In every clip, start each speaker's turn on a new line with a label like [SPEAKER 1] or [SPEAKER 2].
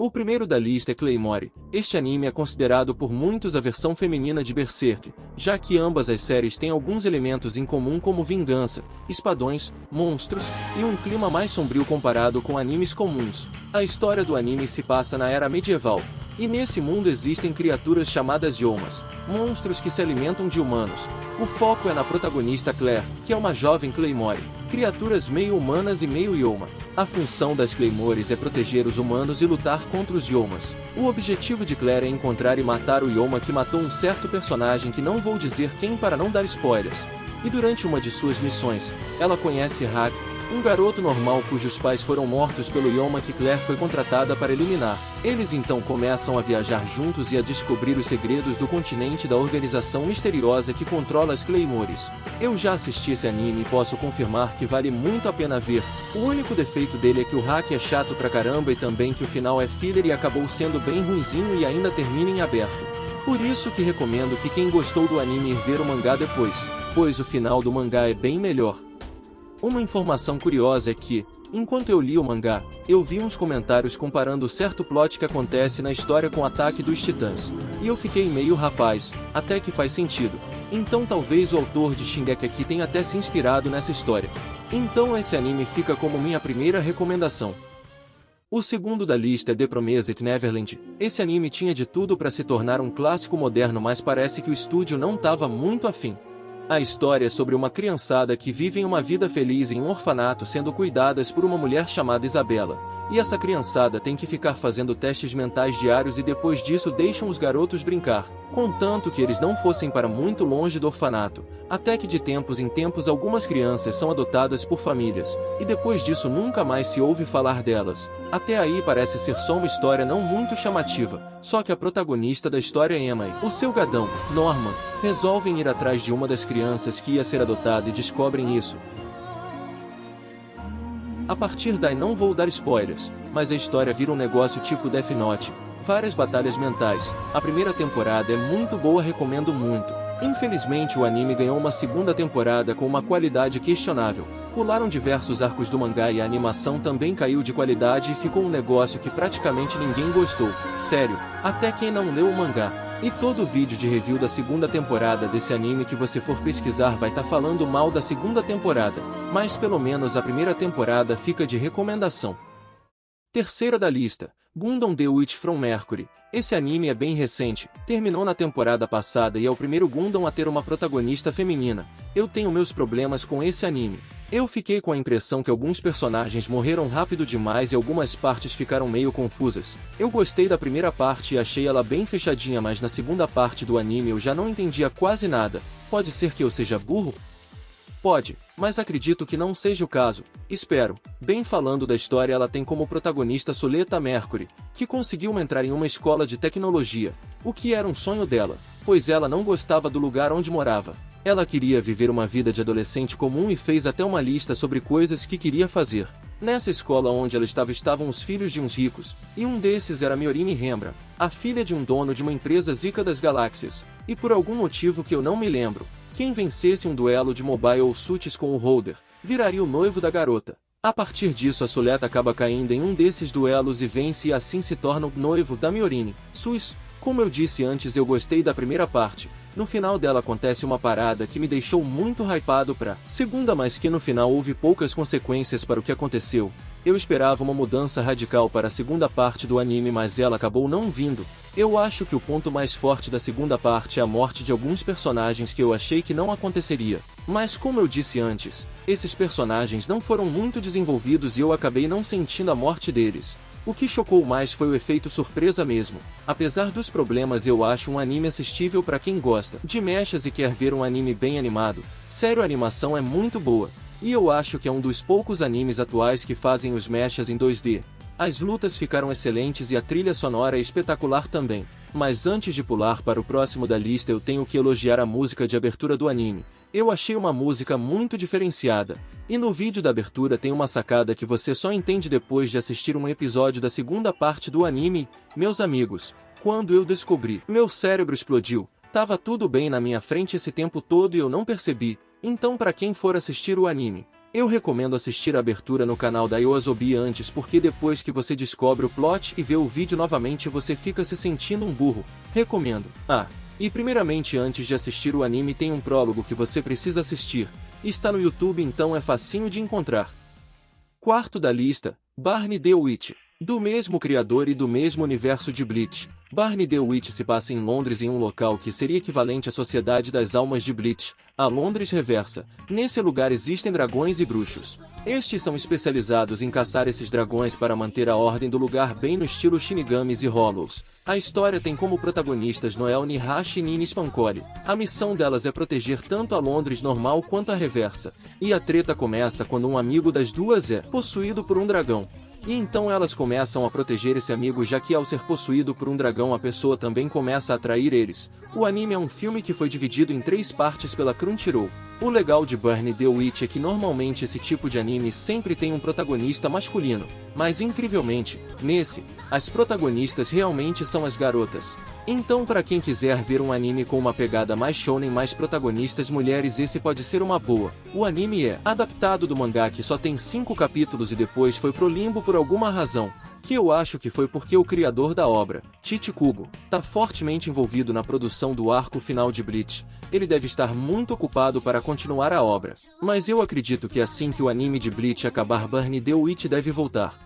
[SPEAKER 1] O primeiro da lista é Claymore. Este anime é considerado por muitos a versão feminina de Berserk, já que ambas as séries têm alguns elementos em comum como vingança, espadões, monstros, e um clima mais sombrio comparado com animes comuns. A história do anime se passa na era medieval, e nesse mundo existem criaturas chamadas Yomas, monstros que se alimentam de humanos. O foco é na protagonista Claire, que é uma jovem Claymore, criaturas meio humanas e meio Yoma. A função das Claymores é proteger os humanos e lutar contra os Yomas. O objetivo de Claire é encontrar e matar o Yoma que matou um certo personagem que não vou dizer quem para não dar spoilers. E durante uma de suas missões, ela conhece Hack, um garoto normal cujos pais foram mortos pelo Yoma que Claire foi contratada para eliminar. Eles então começam a viajar juntos e a descobrir os segredos do continente da organização misteriosa que controla as Claymores. Eu já assisti esse anime e posso confirmar que vale muito a pena ver. O único defeito dele é que o hack é chato pra caramba e também que o final é filler e acabou sendo bem ruinzinho e ainda termina em aberto. Por isso que recomendo que quem gostou do anime ir ver o mangá depois, pois o final do mangá é bem melhor. Uma informação curiosa é que, enquanto eu li o mangá, eu vi uns comentários comparando certo plot que acontece na história com o ataque dos titãs. E eu fiquei meio rapaz, até que faz sentido. Então talvez o autor de Shingeki tenha até se inspirado nessa história. Então esse anime fica como minha primeira recomendação. O segundo da lista é The Promised Neverland. Esse anime tinha de tudo para se tornar um clássico moderno, mas parece que o estúdio não estava muito afim. A história é sobre uma criançada que vivem uma vida feliz em um orfanato sendo cuidadas por uma mulher chamada Isabela. E essa criançada tem que ficar fazendo testes mentais diários e depois disso deixam os garotos brincar, contanto que eles não fossem para muito longe do orfanato, até que de tempos em tempos algumas crianças são adotadas por famílias, e depois disso nunca mais se ouve falar delas. Até aí parece ser só uma história não muito chamativa, só que a protagonista da história é Emma e o seu gadão, Norman, resolvem ir atrás de uma das crianças que ia ser adotada e descobrem isso. A partir daí não vou dar spoilers, mas a história vira um negócio tipo Death Note, várias batalhas mentais. A primeira temporada é muito boa, recomendo muito. Infelizmente o anime ganhou uma segunda temporada com uma qualidade questionável. Pularam diversos arcos do mangá e a animação também caiu de qualidade e ficou um negócio que praticamente ninguém gostou. Sério, até quem não leu o mangá. E todo vídeo de review da segunda temporada desse anime que você for pesquisar vai estar falando mal da segunda temporada, mas pelo menos a primeira temporada fica de recomendação. Terceira da lista, Gundam The Witch from Mercury. Esse anime é bem recente, terminou na temporada passada e é o primeiro Gundam a ter uma protagonista feminina. Eu tenho meus problemas com esse anime. Eu fiquei com a impressão que alguns personagens morreram rápido demais e algumas partes ficaram meio confusas. Eu gostei da primeira parte e achei ela bem fechadinha, mas na segunda parte do anime eu já não entendia quase nada. Pode ser que eu seja burro? Pode, mas acredito que não seja o caso. Espero. Bem, falando da história, ela tem como protagonista Suleta Mercury, que conseguiu entrar em uma escola de tecnologia, o que era um sonho dela, pois ela não gostava do lugar onde morava. Ela queria viver uma vida de adolescente comum e fez até uma lista sobre coisas que queria fazer. Nessa escola onde ela estava estavam os filhos de uns ricos, e um desses era Miorine Rembra, a filha de um dono de uma empresa zica das galáxias, e por algum motivo que eu não me lembro, quem vencesse um duelo de mobile ou suits com o Holder, viraria o noivo da garota. A partir disso a Suleta acaba caindo em um desses duelos e vence e assim se torna o noivo da Miorine. Como eu disse antes, eu gostei da primeira parte. No final dela acontece uma parada que me deixou muito hypado pra segunda, mas que no final houve poucas consequências para o que aconteceu. Eu esperava uma mudança radical para a segunda parte do anime, mas ela acabou não vindo. Eu acho que o ponto mais forte da segunda parte é a morte de alguns personagens que eu achei que não aconteceria. Mas como eu disse antes, esses personagens não foram muito desenvolvidos e eu acabei não sentindo a morte deles. O que chocou mais foi o efeito surpresa mesmo. Apesar dos problemas, eu acho um anime assistível para quem gosta de mechas e quer ver um anime bem animado. Sério, a animação é muito boa. E eu acho que é um dos poucos animes atuais que fazem os mechas em 2D. As lutas ficaram excelentes e a trilha sonora é espetacular também. Mas antes de pular para o próximo da lista, eu tenho que elogiar a música de abertura do anime. Eu achei uma música muito diferenciada. E no vídeo da abertura tem uma sacada que você só entende depois de assistir um episódio da segunda parte do anime. Meus amigos, quando eu descobri, meu cérebro explodiu. Tava tudo bem na minha frente esse tempo todo e eu não percebi. Então, para quem for assistir o anime, Eu recomendo assistir a abertura no canal da Yoasobi antes, porque depois que você descobre o plot e vê o vídeo novamente você fica se sentindo um burro. Recomendo. E primeiramente antes de assistir o anime tem um prólogo que você precisa assistir. Está no YouTube, então é facinho de encontrar. Quarto da lista, Barney the Witch. Do mesmo criador e do mesmo universo de Bleach, Barney the Witch se passa em Londres, em um local que seria equivalente à Sociedade das Almas de Bleach, a Londres reversa. Nesse lugar existem dragões e bruxos. Estes são especializados em caçar esses dragões para manter a ordem do lugar, bem no estilo Shinigamis e Hollows. A história tem como protagonistas Noel Nihashi e Nini Spankoli. A missão delas é proteger tanto a Londres normal quanto a reversa. E a treta começa quando um amigo das duas é possuído por um dragão. E então elas começam a proteger esse amigo, já que ao ser possuído por um dragão a pessoa também começa a atrair eles. O anime é um filme que foi dividido em 3 partes pela Crunchyroll. O legal de Barney the Witch é que normalmente esse tipo de anime sempre tem um protagonista masculino, mas incrivelmente, nesse, as protagonistas realmente são as garotas. Então para quem quiser ver um anime com uma pegada mais shounen, mais protagonistas mulheres, esse pode ser uma boa. O anime é adaptado do mangá, que só tem 5 capítulos e depois foi pro limbo por alguma razão, que eu acho que foi porque o criador da obra, Tite Kubo, tá fortemente envolvido na produção do arco final de Bleach. Ele deve estar muito ocupado para continuar a obra. Mas eu acredito que assim que o anime de Bleach acabar, Barney the Witch deve voltar.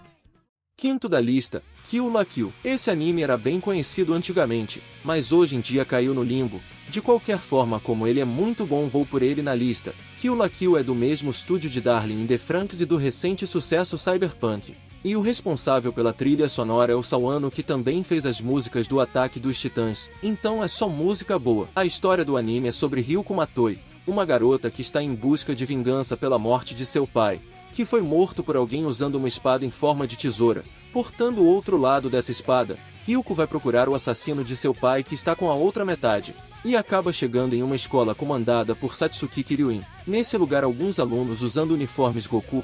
[SPEAKER 1] Quinto da lista, Kill la Kill. Esse anime era bem conhecido antigamente, mas hoje em dia caiu no limbo. De qualquer forma, como ele é muito bom, vou por ele na lista. Kill la Kill é do mesmo estúdio de Darling in the Franxx e do recente sucesso Cyberpunk. E o responsável pela trilha sonora é o Sawano, que também fez as músicas do Ataque dos Titãs, então é só música boa. A história do anime é sobre Ryuko Matoi, uma garota que está em busca de vingança pela morte de seu pai, que foi morto por alguém usando uma espada em forma de tesoura. Portando o outro lado dessa espada, Ryuko vai procurar o assassino de seu pai, que está com a outra metade, e acaba chegando em uma escola comandada por Satsuki Kiryuin. Nesse lugar alguns alunos usando uniformes Goku.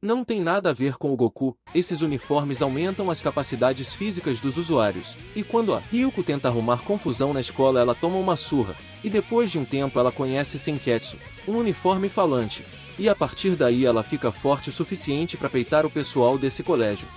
[SPEAKER 1] Não tem nada a ver com o Goku, esses uniformes aumentam as capacidades físicas dos usuários. E quando a Ryuko tenta arrumar confusão na escola, ela toma uma surra, e depois de um tempo ela conhece Senketsu, um uniforme falante. E a partir daí ela fica forte o suficiente para peitar o pessoal desse colégio.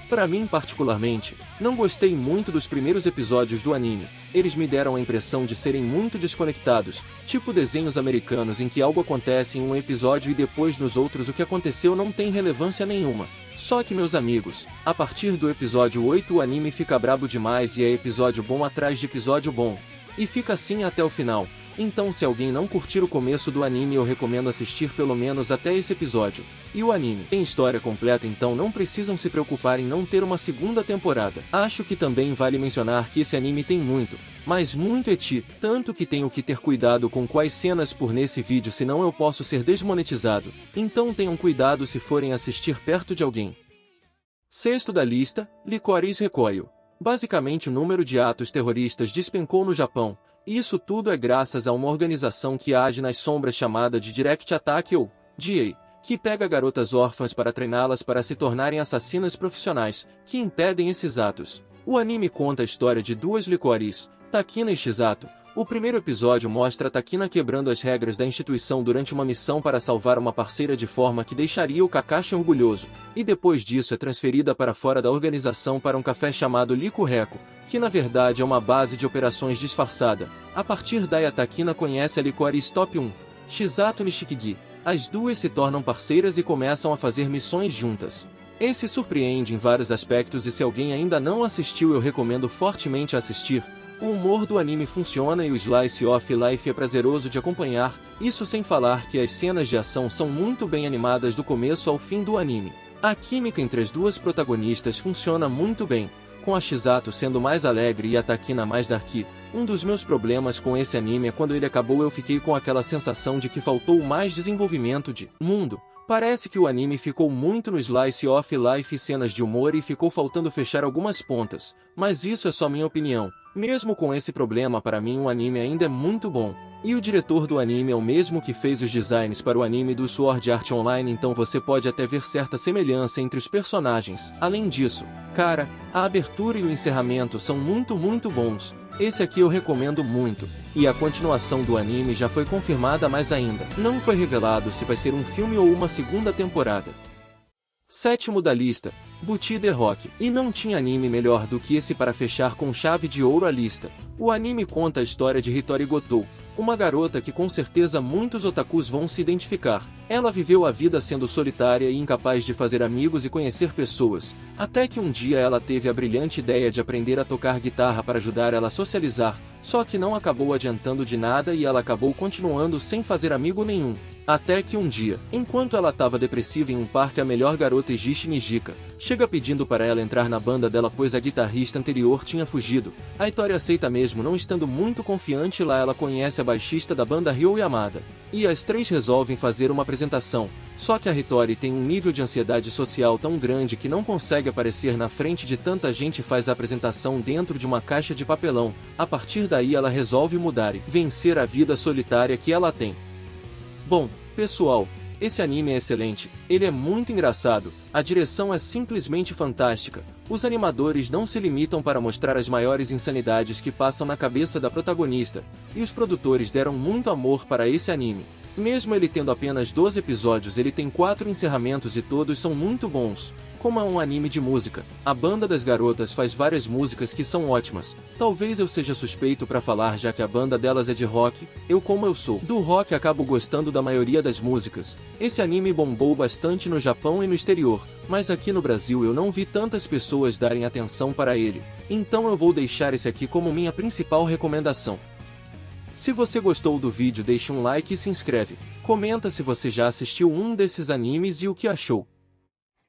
[SPEAKER 1] Para mim particularmente, não gostei muito dos primeiros episódios do anime. Eles me deram a impressão de serem muito desconectados, tipo desenhos americanos em que algo acontece em um episódio e depois nos outros o que aconteceu não tem relevância nenhuma. Só que, meus amigos, a partir do episódio 8 o anime fica brabo demais e é episódio bom atrás de episódio bom. E fica assim até o final. Então se alguém não curtir o começo do anime, eu recomendo assistir pelo menos até esse episódio. E o anime tem história completa, então não precisam se preocupar em não ter uma segunda temporada. Acho que também vale mencionar que esse anime tem muito, mas muito eti, tanto que tenho que ter cuidado com quais cenas por nesse vídeo, senão eu posso ser desmonetizado. Então tenham cuidado se forem assistir perto de alguém. Sexto da lista, Licorice Recoil. Basicamente o número de atos terroristas despencou no Japão. E isso tudo é graças a uma organização que age nas sombras chamada de Direct Attack ou DA, que pega garotas órfãs para treiná-las para se tornarem assassinas profissionais, que impedem esses atos. O anime conta a história de duas Licorice, Takina e Shizato. O primeiro episódio mostra Takina quebrando as regras da instituição durante uma missão para salvar uma parceira de forma que deixaria o Kakashi orgulhoso, e depois disso é transferida para fora da organização para um café chamado Lico Reco, que na verdade é uma base de operações disfarçada. A partir daí a Takina conhece a Licorice Top 1, Shizato Nishikigi. As duas se tornam parceiras e começam a fazer missões juntas. Esse surpreende em vários aspectos e se alguém ainda não assistiu eu recomendo fortemente assistir. O humor do anime funciona e o slice of life é prazeroso de acompanhar, isso sem falar que as cenas de ação são muito bem animadas do começo ao fim do anime. A química entre as duas protagonistas funciona muito bem, com a Shizato sendo mais alegre e a Takina mais darky. Um dos meus problemas com esse anime é quando ele acabou eu fiquei com aquela sensação de que faltou mais desenvolvimento de mundo. Parece que o anime ficou muito no slice of life e cenas de humor e ficou faltando fechar algumas pontas, mas isso é só minha opinião. Mesmo com esse problema, para mim o anime ainda é muito bom. E o diretor do anime é o mesmo que fez os designs para o anime do Sword Art Online, então você pode até ver certa semelhança entre os personagens. Além disso, cara, a abertura e o encerramento são muito bons. Esse aqui eu recomendo muito, e a continuação do anime já foi confirmada, mas ainda não foi revelado se vai ser um filme ou uma segunda temporada. Sétimo da lista, Booty the Rock. E não tinha anime melhor do que esse para fechar com chave de ouro a lista. O anime conta a história de Hitori Gotou, uma garota que com certeza muitos otakus vão se identificar. Ela viveu a vida sendo solitária e incapaz de fazer amigos e conhecer pessoas, até que um dia ela teve a brilhante ideia de aprender a tocar guitarra para ajudar ela a socializar, só que não acabou adiantando de nada e ela acabou continuando sem fazer amigo nenhum. Até que um dia, enquanto ela estava depressiva em um parque, a melhor garota Egishi Nijika chega pedindo para ela entrar na banda dela, pois a guitarrista anterior tinha fugido. A Hitori aceita mesmo não estando muito confiante. Lá ela conhece a baixista da banda Ryo Yamada, e as três resolvem fazer uma apresentação. Só que a Hitori tem um nível de ansiedade social tão grande que não consegue aparecer na frente de tanta gente e faz a apresentação dentro de uma caixa de papelão. A partir daí ela resolve mudar e vencer a vida solitária que ela tem. Bom, pessoal, esse anime é excelente, ele é muito engraçado, a direção é simplesmente fantástica, os animadores não se limitam para mostrar as maiores insanidades que passam na cabeça da protagonista, e os produtores deram muito amor para esse anime. Mesmo ele tendo apenas 12 episódios, ele tem 4 encerramentos e todos são muito bons. Como é um anime de música, a banda das garotas faz várias músicas que são ótimas. Talvez eu seja suspeito para falar, já que a banda delas é de rock. Como eu sou do rock, acabo gostando da maioria das músicas. Esse anime bombou bastante no Japão e no exterior, mas aqui no Brasil eu não vi tantas pessoas darem atenção para ele. Então eu vou deixar esse aqui como minha principal recomendação. Se você gostou do vídeo, deixe um like e se inscreve. Comenta se você já assistiu um desses animes e o que achou.